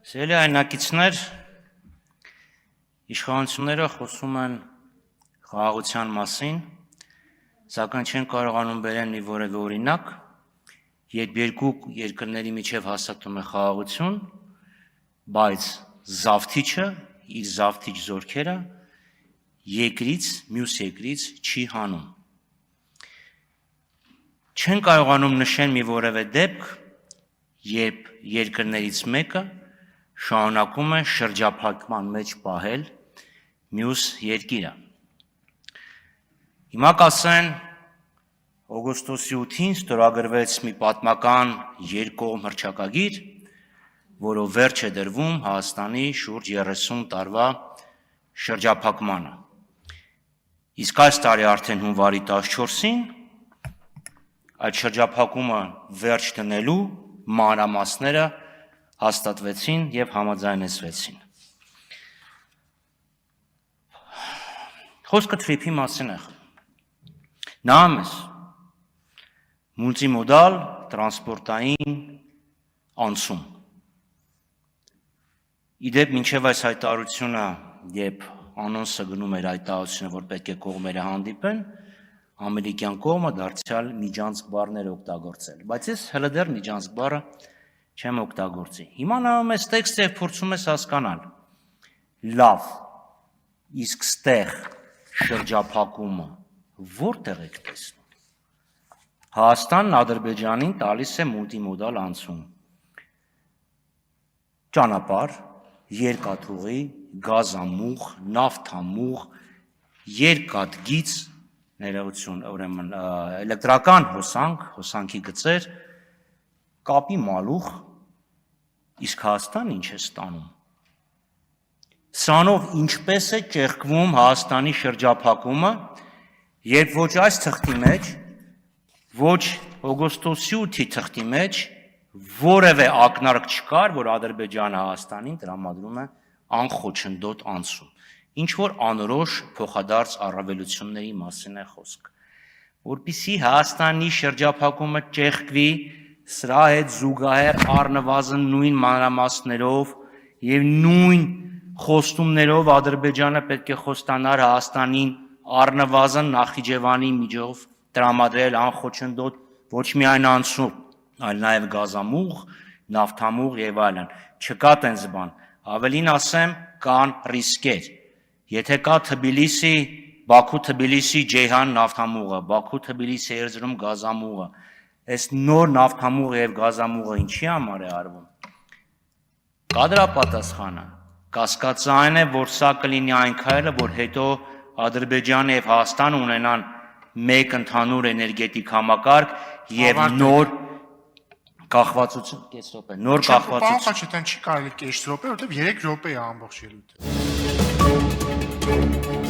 Սիրելի հայրենակիցներ, իշխանությունները խոսում են խաղաղության մասին, սակայն չեն կարողանում բերել մի որևէ օրինակ, երբ երկու երկրների միջև հաստատվում է խաղաղություն, բայց զավթիչը իր զավթիչ զորքերը մյուս երկրից չի հանում։ Չեն կարողանում նշել մի որևէ դեպք, երբ երկրներից մեկը շարունակում է շրջափակման մեջ պահել մյուս երկիրը։ Հիմա կասեն, օգոստոսի 8-ին ստորագրվեց մի պատմական երկկողմ հռչակագիր, որով վերջ է դրվում Հայաստանի շուրջ 30 տարվա շրջափակմանը։ Իսկ այս տարի արդեն հունվարի 14-ին այդ շրջափակումը վերջ դնելու մանրամասները հաստատվեցին և համաձայնեցվեցին։ Խոսքը թրիփի մասին է։ Նա մեզ մուլտիմոդալ տրանսպորտային անցում։ Իդեպ մինչև այս հայտարարությունը, երբ անոնսը գնում էր հայտարարությունը, որ պետք է կողմերը հանդիպեն, ամերիկյան կողմը դարձյալ միջանցք բառներ օգտագործել, բայց ես հələ դեռ միջանցք բառը չեմ օգտագործի։ Հիմա նայում ես տեքստը և փորձում ես հասկանալ։ Լավ, իսկ ստեղ շրջափակումը որտեղ եք տեսնում։ Հայաստանն Ադրբեջանին տալիս է մուլտիմոդալ անցում։ Ճանապարհ, երկաթուղի, գազամուղ, նավթամուղ, երկաթգիծ, ներողություն, ուրեմն էլեկտրական հոսանքի գծեր, կապի մալուխ, իսկ Հայաստանը ինչ է ստանում։ Սրանով ինչպես է ճեղքվում Հայաստանի շրջափակումը, երբ ոչ այս թղթի մեջ, ոչ օգոստոսի 8-ի թղթի մեջ որևէ ակնարկ չկար, որ Ադրբեջանը Հայաստանին տրամադրում է անխոչնդոտ անցում, ինչ որ անորոշ փոխադարձ առավելությունների մասին է խոսք, որպեսզի Հայաստանի շրջափակումը ճեղքվի, սրա հետ զուգահեռ առնվազն նույն մանրամասներով և նույն խոստումներով Ադրբեջանը պետք է խոստանար Հայաստանին առնվազն Նախիջևանի միջով տրամադրել անխոչնդոտ ոչ միայն անցում, այլ նաև գազամուղ, նավթամուղ և այլն։ Չկա տենց բան, ավելին ասեմ, կան ռիսկեր։ Եթե կա Բաքու-Թբիլիսի Ջեյհան նավթամուղը, Բաքու-Թբիլիսի Էրզրում գազամուղը, այս նոր նավթամուղը և գազամուղը ինչի համար է արվում։ Կա դրա պատասխանը։ Կասկածը այն է, որ սա կլինի այն քայլը, որ հետո Ադրբեջանը և Հայաստանը ունենան մեկ ընդհանուր էներգետիկ համակարգ և նոր կախվածություն, կես րոպե, նոր կախվածություն։ Պարոն Խաչատրյան, չի կարելի կես րոպե, որովհետև 3 րոպե է ամբողջ ելույթը։